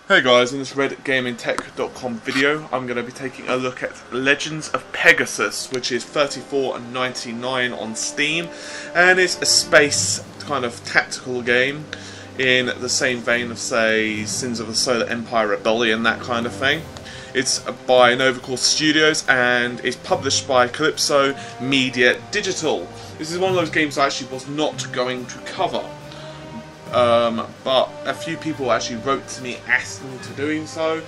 Hey guys, in this redgamingtech.com video I'm going to be taking a look at Legends of Pegasus, which is $34.99 on Steam, and it's a space kind of tactical game in the same vein of, say, Sins of the Solar Empire Rebellion, that kind of thing. It's by Novacore Studios and is published by Kalypso Media Digital. This is one of those games I actually was not going to cover. But a few people actually wrote to me asking to doing so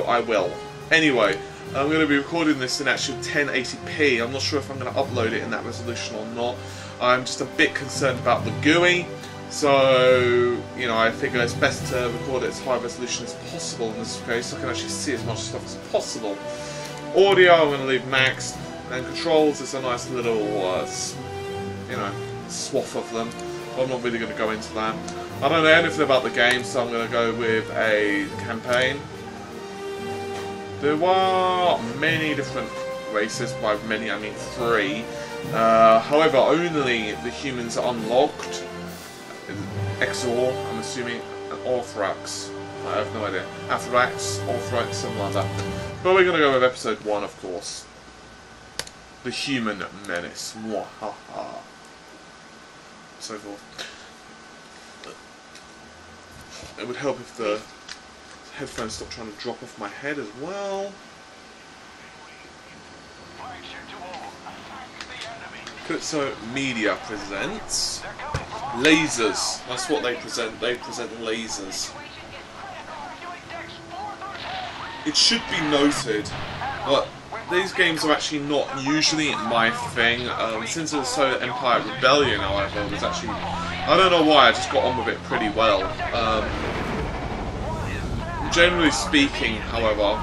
I will. Anyway, I'm going to be recording this in actual 1080p. I'm not sure if I'm going to upload it in that resolution or not. I'm just a bit concerned about the GUI, so you know, I figure it's best to record it as high resolution as possible in this case, so I can actually see as much stuff as possible. Audio I'm going to leave maxed, and controls is a nice little, you know, swath of them. I'm not really going to go into that. I don't know anything about the game, so I'm going to go with a campaign. There are many different races, by many I mean 3. However, only the humans are unlocked. Exor, I'm assuming, and Orthrax. I have no idea. Athrax, Orthrax, something like that. But we're going to go with episode 1, of course. The Human Menace. Mwahaha. So forth. It would help if the headphones stopped trying to drop off my head as well. Kalypso Media presents lasers. That's what they present. They present lasers. It should be noted that these games are actually not usually my thing. Since the Solar Empire Rebellion, however, was actually, I don't know why, I just got on with it pretty well. Generally speaking, however,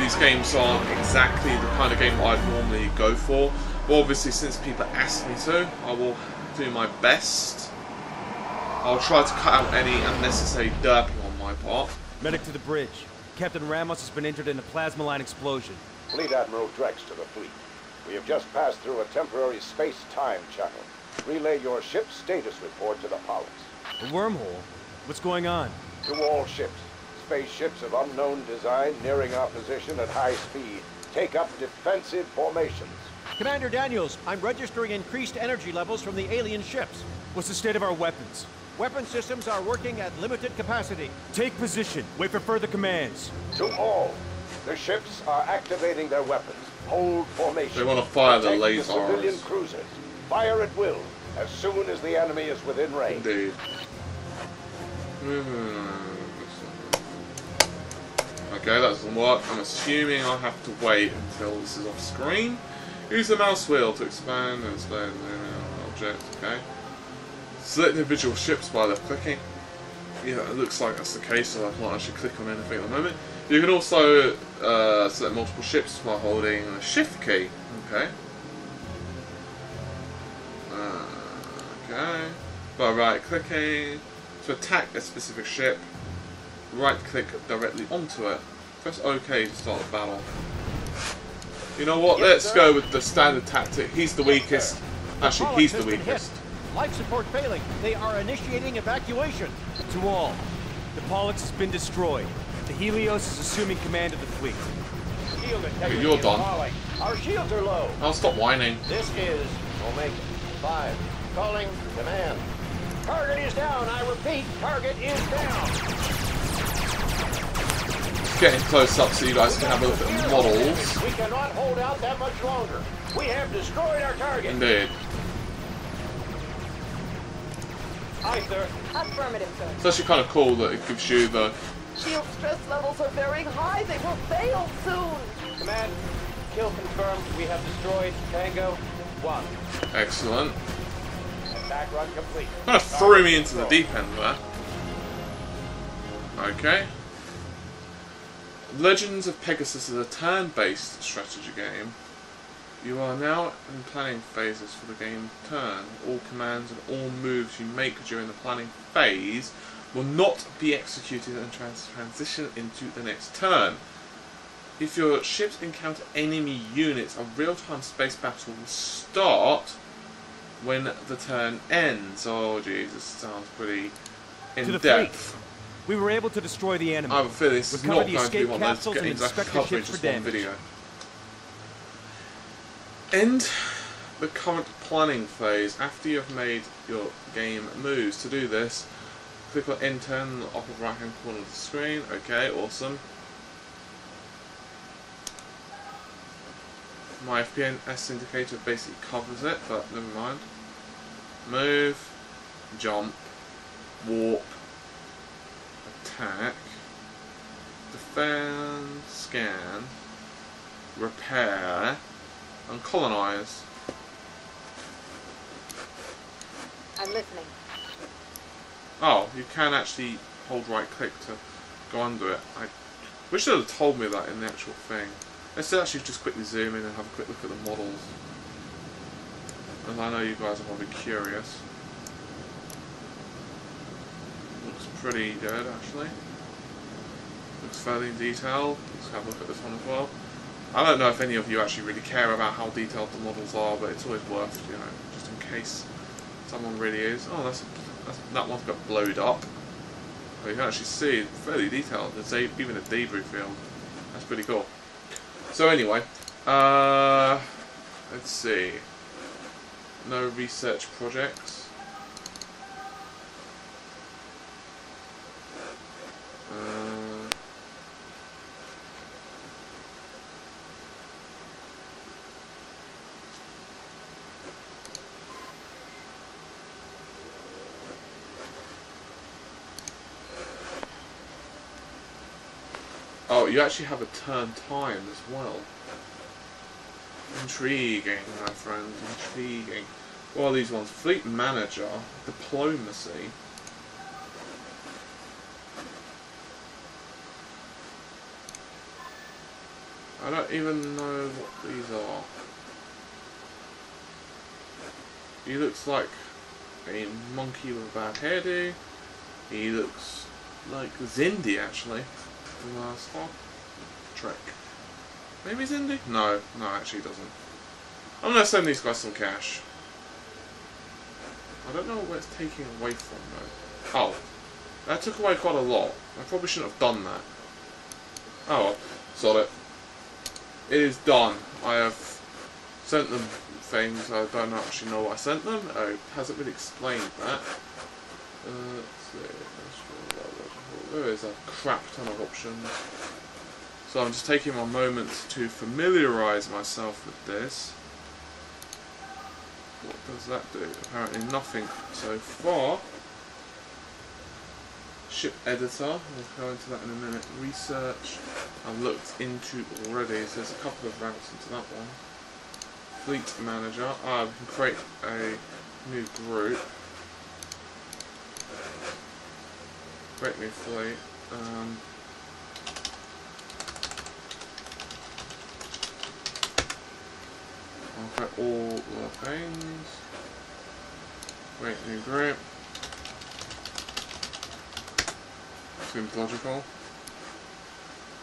these games aren't exactly the kind of game I'd normally go for. But obviously, since people ask me to, I will do my best. I'll try to cut out any unnecessary derping on my part. Medic to the bridge. Captain Ramos has been injured in a plasma line explosion. Fleet Admiral Drex to the fleet. We have just passed through a temporary space-time channel. Relay your ship's status report to the pilots. A wormhole? What's going on? To all ships. Spaceships of unknown design nearing our position at high speed. Take up defensive formations. Commander Daniels, I'm registering increased energy levels from the alien ships. What's the state of our weapons? Weapon systems are working at limited capacity. Take position. Wait for further commands. To all. The ships are activating their weapons. Hold formation. They want to fire the Protect lasers. the civilian cruisers. Fire at will, as soon as the enemy is within range. Indeed. Okay, that doesn't work. I'm assuming I'll have to wait until this is off screen. Use the mouse wheel to expand and display an object. Okay. Select individual ships by left clicking. Yeah, it looks like that's the case, so I can't actually click on anything at the moment. You can also select multiple ships by holding the shift key. Okay. Okay. By right clicking to attack a specific ship, right click directly onto it. Press OK to start the battle. You know what? Let's go with the standard tactic. He's the weakest. Actually, he's the weakest. Life support failing. They are initiating evacuation. To all. The Pollux has been destroyed. The Helios is assuming command of the fleet. Shield Okay, you're done. falling. Our shields are low. I'll stop whining. This is Omega 5. Calling command. Target is down. I repeat, target is down. Getting close up so you guys can have a look at the models. We cannot hold out that much longer. We have destroyed our target. Indeed. Aye, sir. Affirmative, sir. It's actually kind of cool that it gives you the... Shield stress levels are very high. They will fail soon. Command, kill confirmed. We have destroyed Tango 1. Excellent. Attack run complete. Kind of threw me into the deep end there. Okay. Legends of Pegasus is a turn-based strategy game. You are now in planning phases for the game turn. All commands and all moves you make during the planning phase will not be executed and transition into the next turn. If your ships encounter enemy units, a real-time space battle will start when the turn ends. Oh jeez, this sounds pretty in the depth. We were able to destroy the enemy. I have a feeling this is Recover not the going to be escape one of those capsules and games I can inspect the cover in ships just for one damage. video. End the current planning phase after you have made your game moves. To do this, click on Enter in the upper right hand corner of the screen. Okay, awesome. My FPS indicator basically covers it, but never mind. Move, jump, warp, attack, defend, scan, repair, and colonize. I'm listening. Oh, you can actually hold right click to go under it. I wish they would have told me that in the actual thing. Let's actually just quickly zoom in and have a quick look at the models. And I know you guys are probably curious. Looks pretty good actually. Looks fairly detailed. Let's have a look at this one as well. I don't know if any of you actually really care about how detailed the models are, but it's always worth, you know, just in case someone really is. Oh, that one's got blowed up. But you can actually see fairly detailed. There's even a debris field. That's pretty cool. So anyway, let's see. No research projects. Oh, you actually have a turn time as well. Intriguing, my friend, intriguing. What are these ones? Fleet Manager, Diplomacy. I don't even know what these are. He looks like a monkey with a bad hairdo. He looks like Zindi, actually. From Star Trek. Maybe it's Indy? No, actually it doesn't. I'm gonna send these guys some cash. I don't know where it's taking away from though. Oh, that took away quite a lot. I probably shouldn't have done that. Oh well, sod it. It is done. I have sent them things. I don't actually know what I sent them. It hasn't really explained that. Let's see. There is a crap ton of options. So I'm just taking my moment to familiarise myself with this. What does that do? Apparently nothing so far. Ship editor, we'll go into that in a minute. Research, I've looked into already, so there's a couple of routes into that one. Fleet manager, we can create a new group. Create new fleet. I'll create all the things. Create new group. Seems logical.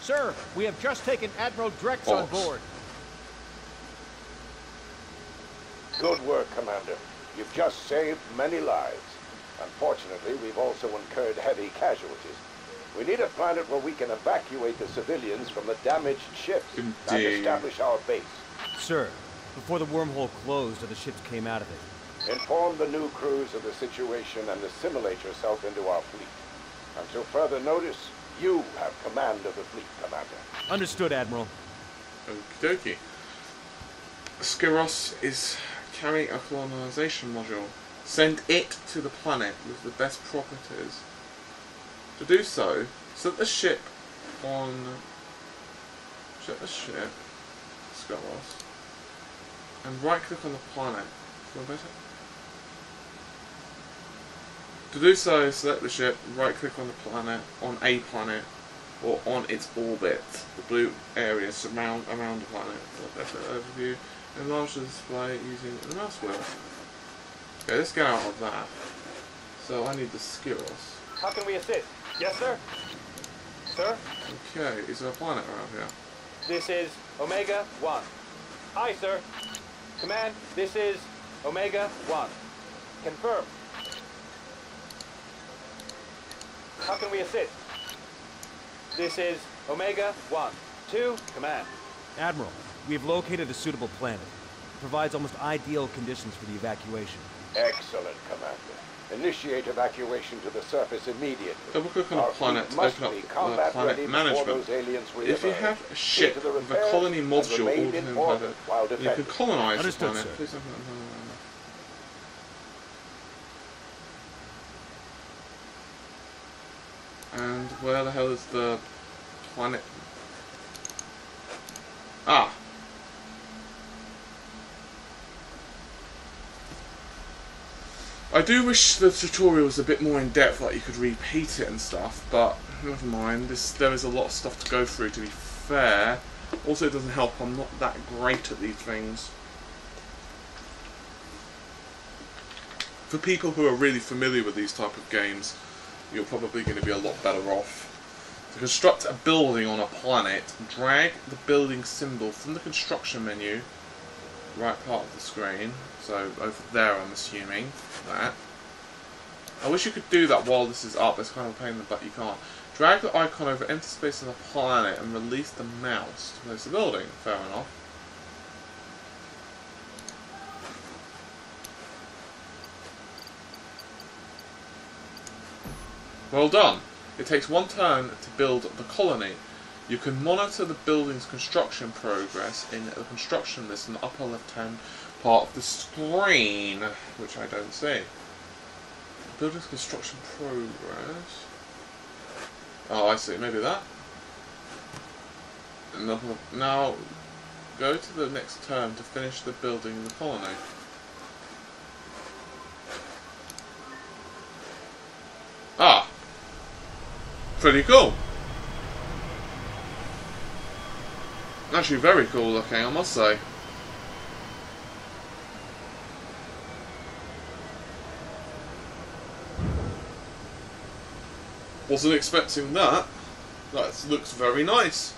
Sir, we have just taken Admiral Drex on board. Good work, Commander. You've just saved many lives. Unfortunately, we've also incurred heavy casualties. We need a planet where we can evacuate the civilians from the damaged ships and establish our base. Sir, before the wormhole closed or the ships came out of it. Inform the new crews of the situation and assimilate yourself into our fleet. Until further notice, you have command of the fleet, Commander. Understood, Admiral. Okie dokie. Skiros is carrying a colonization module. Send it to the planet with the best properties. To do so, set the ship on... Skiros, and right-click on the planet. Feel better? To do so, select the ship, right-click on the planet, on a planet, or on its orbit. The blue area around the planet. For a better overview, enlarge the display using the mouse wheel. Okay, let's get out of that. So I need the Skiros. How can we assist? Yes, sir. Sir? Okay, is there a planet around here? This is Omega 1. Aye, sir. Command, this is Omega 1. Confirm. How can we assist? This is Omega 1. 2, command. Admiral, we have located a suitable planet. It provides almost ideal conditions for the evacuation. Excellent, Commander. Initiate evacuation to the surface immediately. Double click on a Our planet fleet to must open be up combat planet ready management. before those aliens If you reemerge. have a See ship to the with a repairs colony and module remain ordered in in orbit planet, while you defending. can colonize Understood, the planet. sir. Please open it. And where the hell is the planet? Ah! I do wish the tutorial was a bit more in depth, like you could repeat it and stuff, but never mind. There is a lot of stuff to go through, to be fair. Also, it doesn't help I'm not that great at these things. For people who are really familiar with these type of games, you're probably going to be a lot better off. To construct a building on a planet, drag the building symbol from the construction menu, right part of the screen, so over there I'm assuming, that. I wish you could do that while this is up, it's kind of a pain in the butt, you can't. Drag the icon over empty space on the planet and release the mouse to place the building, fair enough. Well done. It takes one turn to build the colony. You can monitor the building's construction progress in the construction list in the upper left-hand part of the screen, which I don't see. Building's construction progress. Oh, I see. Maybe that. Now, go to the next turn to finish the building of the colony. Ah! Pretty cool. Actually very cool looking, I must say. Wasn't expecting that. That looks very nice.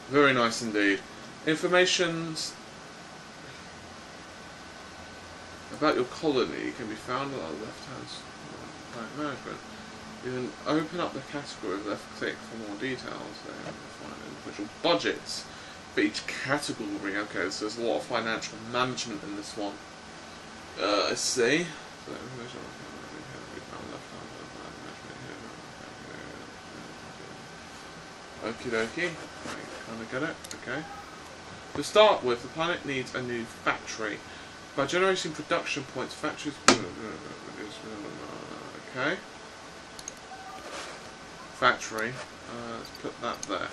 Very nice indeed. Information's about your colony can be found on the left-hand side. Planet management. You can open up the category with left click for more details. Then find individual budgets for each category. Okay, so there's a lot of financial management in this one. I see. So okie dokie. I kind of get it. Okay. To start with, the planet needs a new factory. By generating production points, factories. Okay. Factory. Let's put that there.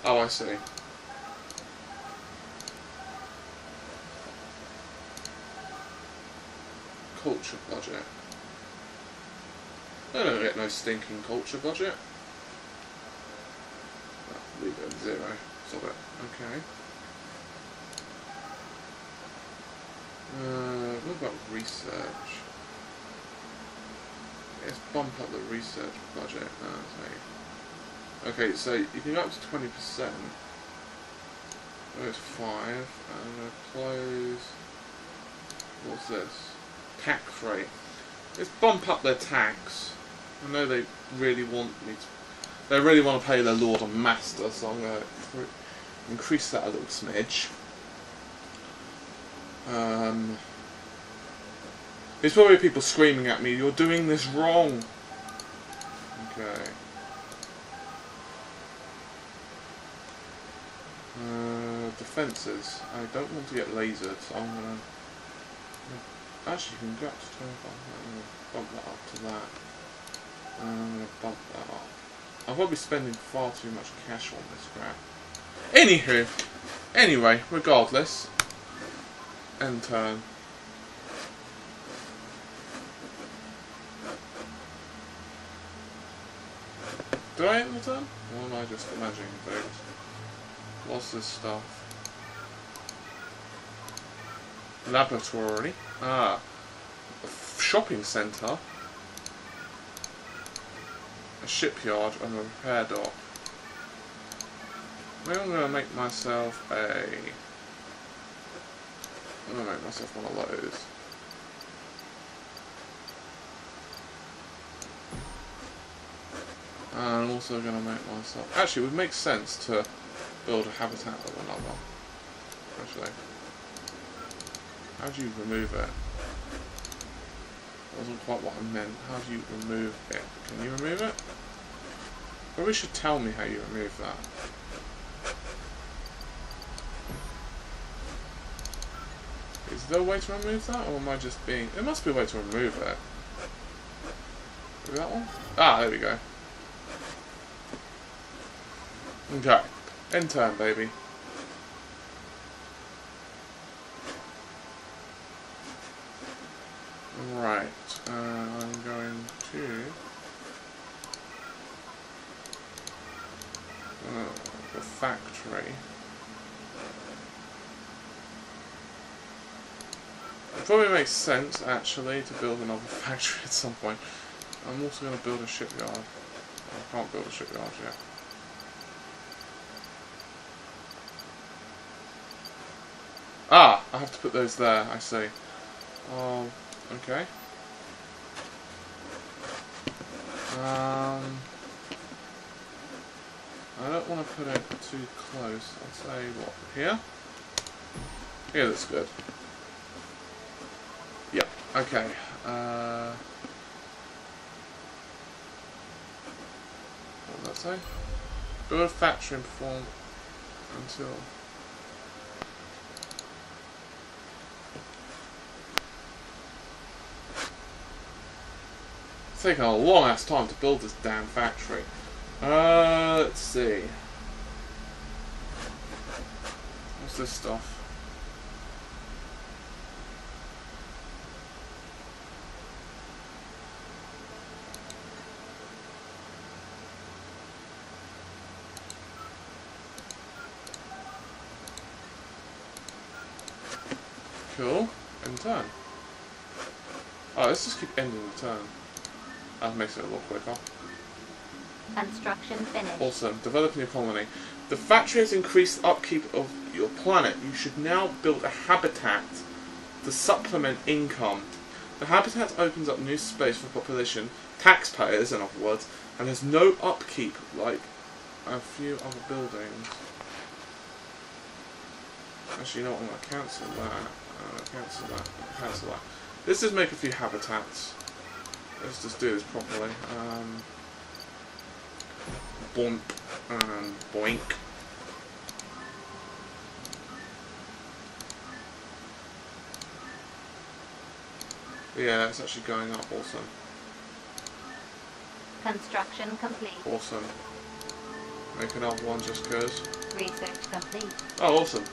Oh, I see. Culture budget. I don't get no stinking culture budget. Oh, leave it at 0. Stop it. Okay. What about research? Let's bump up the research budget. Okay, so you can go up to 20%. There's 5. And close. What's this? Tax rate. Let's bump up their tax. I know they really want me to. They really want to pay their Lord and Master, so I'm going to increase that a little smidge. There's probably people screaming at me, "You're doing this wrong." Okay. Defences. I don't want to get lasered, so I'm going to. Actually, you can go up to 25. I'm going to bump that up to that. And I'm going to bump that up. I'm probably spending far too much cash on this crap. Anywho. Anyway, regardless. End turn. Did I end the turn? Or am I just imagining things? What's this stuff? Laboratory. Ah. A shopping centre. A shipyard and a repair dock. Maybe I'm going to make myself a... I'm going to make myself one of those. And I'm also going to make myself... Actually, it would make sense to build a habitat of another. Actually. How do you remove it? That wasn't quite what I meant. How do you remove it? Can you remove it? Probably should tell me how you remove that. Is there a way to remove that, or am I just being... There must be a way to remove it. Maybe that one? Ah, there we go. Okay. End turn, baby. Right. I'm going to... the factory. It probably makes sense, actually, to build another factory at some point. I'm also going to build a shipyard. I can't build a shipyard yet. Ah! I have to put those there, I see. Oh, okay. I don't want to put it too close. I'll say, what, here? Here, that's good. Yep, okay. What did that say? Build a factory and perform until... It's taken a long ass time to build this damn factory. Let's see. What's this stuff? Cool. End turn. Oh, let's just keep ending the turn. That makes it a lot quicker. Construction finished. Awesome. Developing your colony. The factory has increased the upkeep of your planet. You should now build a habitat to supplement income. The habitat opens up new space for population, taxpayers in other words, and has no upkeep like a few other buildings. Actually, you know what? I'm going to cancel that. Cancel that. Cancel that. Let's just make a few habitats. Let's just do this properly. Boink and boink. Yeah, it's actually going up. Awesome. Construction complete. Awesome. Make another one just cause. Research complete. Oh, awesome.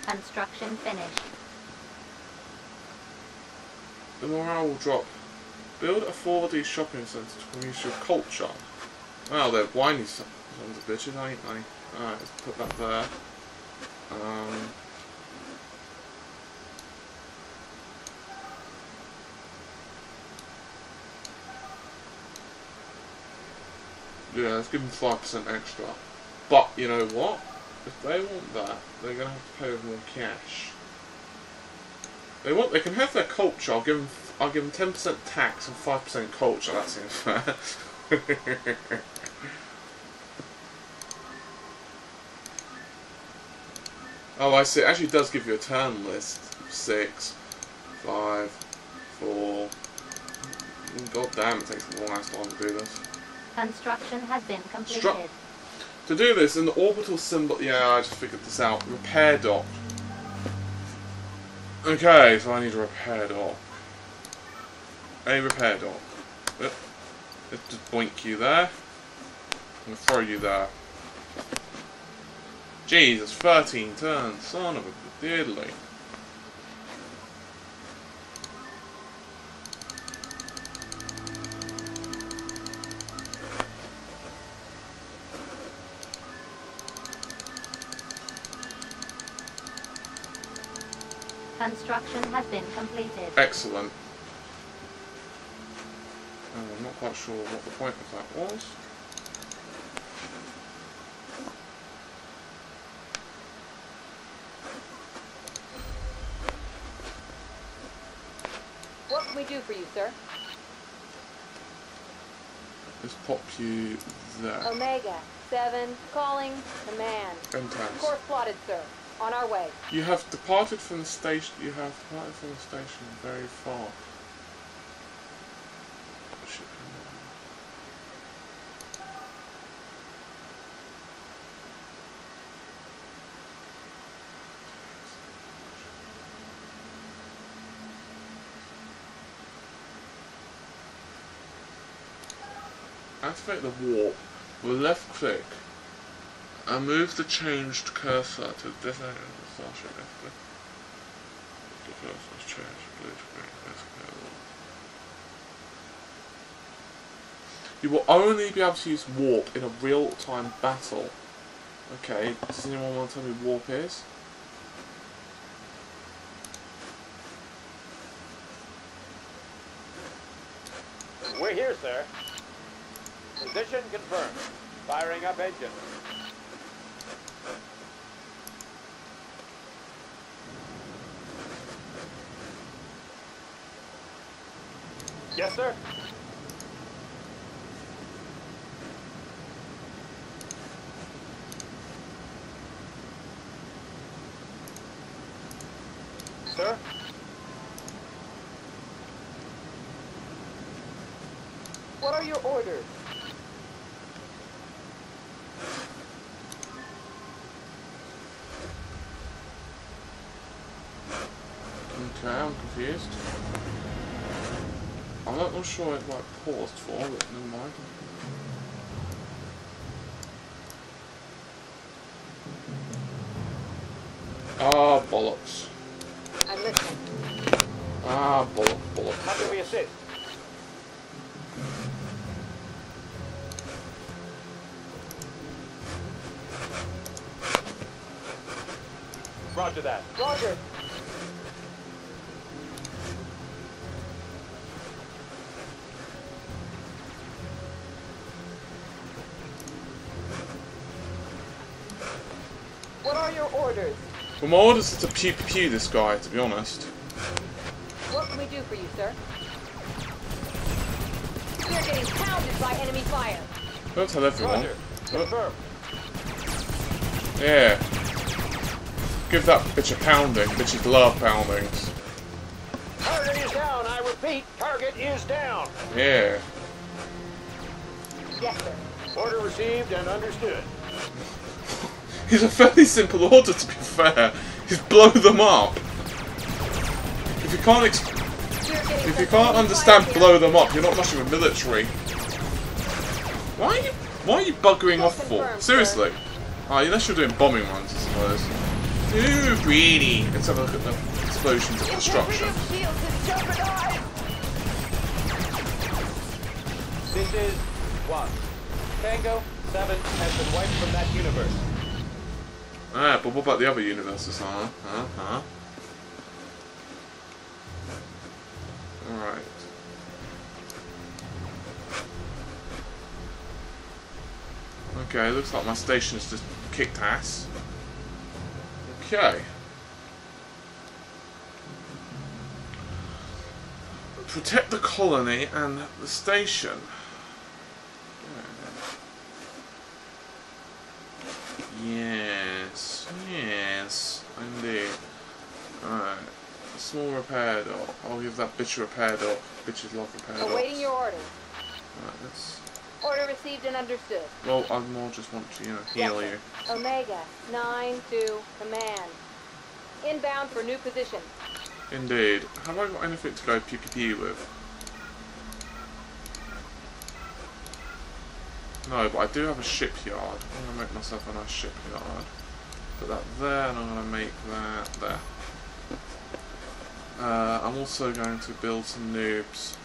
Construction finished. The morale will drop. Build a 4D shopping centre to promote your culture. Well, they're whiny sons of bitches, ain't they? Alright, let's put that there. Yeah, let's give them 5% extra. But, you know what? If they want that, they're going to have to pay with more cash. They can have their culture. I'll give them 10% tax and 5% culture. That seems fair. Oh, I see. It actually does give you a turn list. 6, 5, 4. God damn, it takes a long ass time to do this. Construction has been completed. To do this, in the orbital symbol. Yeah, I just figured this out. Repair dock. Okay, so I need a repair dock. A repair dock. Yep. Let's just boink you there. I'm gonna throw you there. Jesus, 13 turns. Son of a diddly. Construction has been completed. Excellent. I'm not quite sure what the point of that was. What can we do for you, sir? Let's pop you there. Omega 7 calling command. Fantastic. Course plotted, sir. On our way. You have departed from the station. You have departed from the station very far. Shit. Activate the warp with left click and move the changed cursor to the designated starship. The cursor's changed blue to green. You will only be able to use warp in a real-time battle. Okay, does anyone want to tell me what warp is? We're here, sir. Position confirmed. Firing up engine. Yes, sir. Sir? What are your orders? Okay, I'm confused. I'm not sure it like paused for, but never mind. Ah, bollocks. I'm listening. Ah, bollocks. How can we assist? Roger that. Roger. What are your orders? Well, my orders is to pew this guy, to be honest. What can we do for you, sir? We are getting pounded by enemy fire. Don't tell everyone. Roger. Oh, Confirm. yeah. Give that bitch a pounding. Bitches love poundings. Target is down. I repeat, target is down. Yeah. Yes, sir. Order received and understood. It's a fairly simple order, to be fair. Just blow them up. If you can't understand blow them up, you're not much of a military. Why are you buggering off for? Seriously. Oh, unless you're doing bombing runs, I suppose. Too greedy. Let's have a look at the explosions of destruction. This is 1. Tango 7 has been wiped from that universe. Ah, but what about the other universes, huh? Alright. Okay, looks like my station has just kicked ass. Okay. Protect the colony and the station. Yes, indeed. Alright. A small repair dock. I'll give that bitch a repair dock. Bitches love repair docks. Awaiting your orders. Alright, let's... Order received and understood. Well, I more just want to, heal you. Omega 9 to command. Inbound for new position. Indeed. Have I got anything to go PPP with? No, but I do have a shipyard. I'm going to make myself a nice shipyard. Put that there, and I'm going to make that there. I'm also going to build some noobs.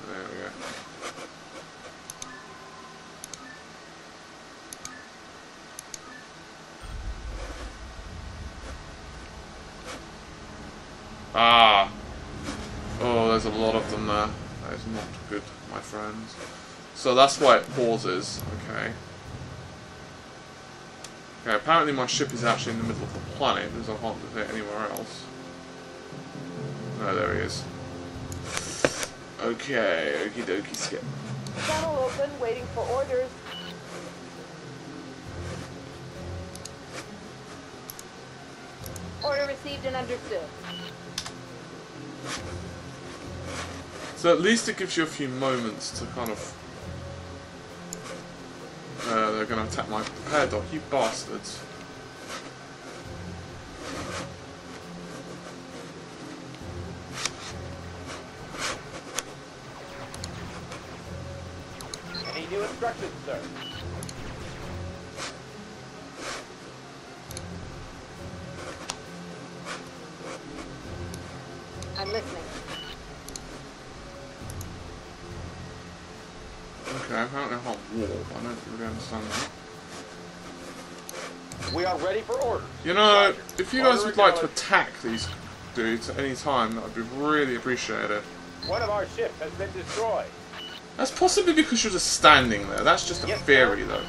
There we go. there's a lot of them there. That is not good, my friends. So that's why it pauses. Okay. Okay, apparently my ship is actually in the middle of the planet because I can't do it anywhere else. No, there he is. Okay, okie dokie, skip. Channel open, waiting for orders. Order received and understood. So at least it gives you a few moments to kind of... they're going to attack my repair dock, you bastards. Any new instructions, sir? I'm listening. Okay, apparently I can't walk. I don't really understand that. We are ready for orders. You know, Roger. if you guys Order would like to acknowledged. attack these dudes at any time, that would be really appreciated. One of our ships has been destroyed. That's possibly because you're just standing there. That's just a Yes, theory, sir. though.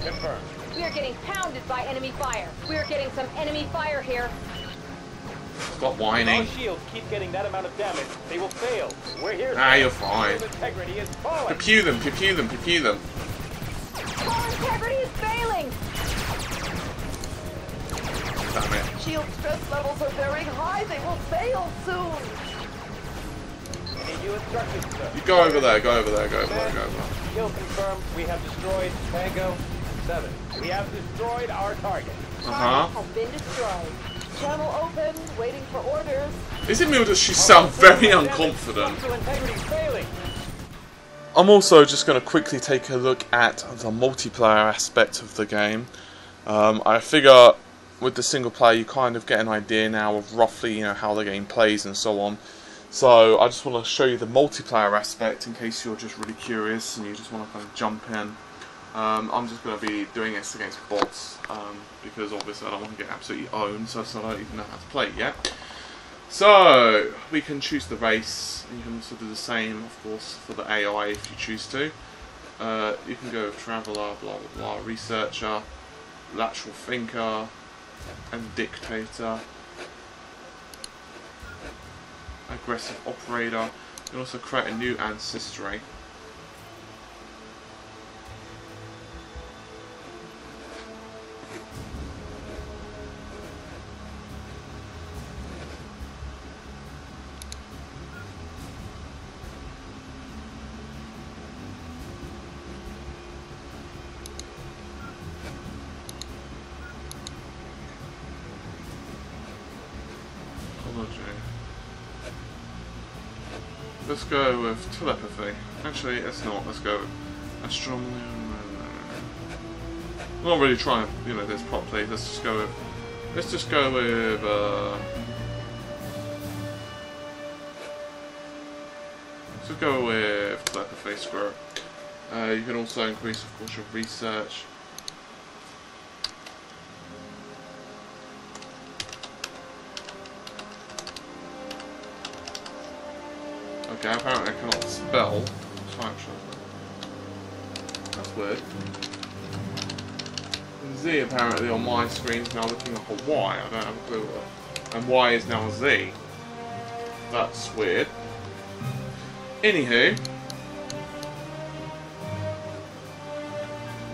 Confirmed. We are getting pounded by enemy fire. We are getting some enemy fire here. Stop Our whining. shields keep getting that amount of damage. They will fail. We're here. Ah, sir. you're fine. Shield integrity is falling. Pew them, pew them, pew them. Hull integrity is failing. Damn it. Shield stress levels are very high. They will fail soon. Any new instructions, sir? You go over there, go over there, go over there, go over there. Kill confirmed. We have destroyed Tango 7. We have destroyed our target. Uh-huh. Has been destroyed. Channel open, waiting for orders. Is it me or does she sound very unconfident? Structural integrity failing. I'm also just going to quickly take a look at the multiplayer aspect of the game. I figure with the single player you kind of get an idea now of roughly, you know, how the game plays and so on. So I just want to show you the multiplayer aspect in case you're just really curious and you just want to kind of jump in. I'm just going to be doing this against bots because obviously I don't want to get absolutely owned, so I don't even know how to play it yet. So we can choose the race. You can also do the same, of course, for the AI if you choose to. You can go with Traveller, blah blah blah, Researcher, Lateral Thinker, and Dictator. Aggressive Operator. You can also create a new ancestry. Let's go with telepathy. Actually, let's not. Let's go with astronomy. I'm not really trying to, you know, this properly. Let's just go with. Let's just go with. Let's just go with telepathy. Screw it. You can also increase, of course, your research. Okay, apparently I cannot spell. That's weird. Z apparently on my screen is now looking like a Y. I don't have a clue what. And Y is now a Z. That's weird. Anywho.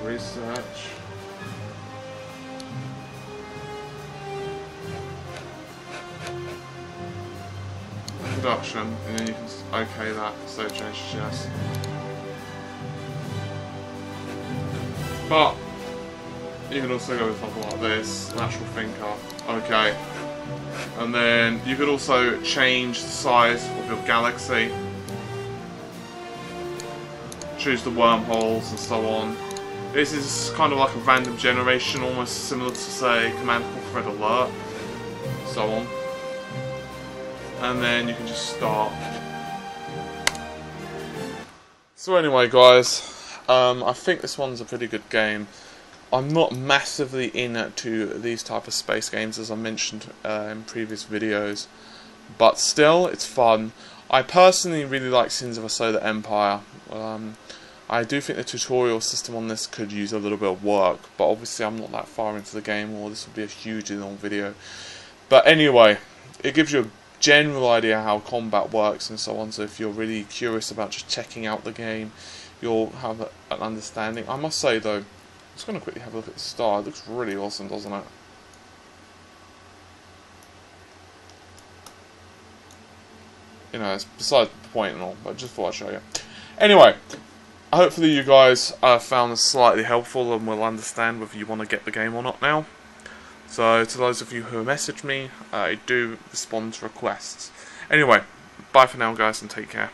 Research. Production, and then you can okay that, so change yes. But you can also go with something like this, Natural Thinker, okay. And then you could also change the size of your galaxy, choose the wormholes and so on. This is kind of like a random generation, almost similar to, say, Command Conquer Red Alert, so on. And then you can just start. So anyway guys, I think this one's a pretty good game. I'm not massively into these type of space games as I mentioned in previous videos, but still, it's fun. I personally really like Sins of a Solar Empire. I do think the tutorial system on this could use a little bit of work, but obviously I'm not that far into the game, or this would be a hugely long video. But anyway, it gives you a general idea how combat works and so on, so if you're really curious about just checking out the game, you'll have an understanding. I must say though, I'm just going to quickly have a look at the star. It looks really awesome, doesn't it? You know, it's beside the point and all, but I just thought I'd show you. Anyway, hopefully you guys found this slightly helpful and will understand whether you want to get the game or not now. So, to those of you who message me, I do respond to requests. Anyway, bye for now guys and take care.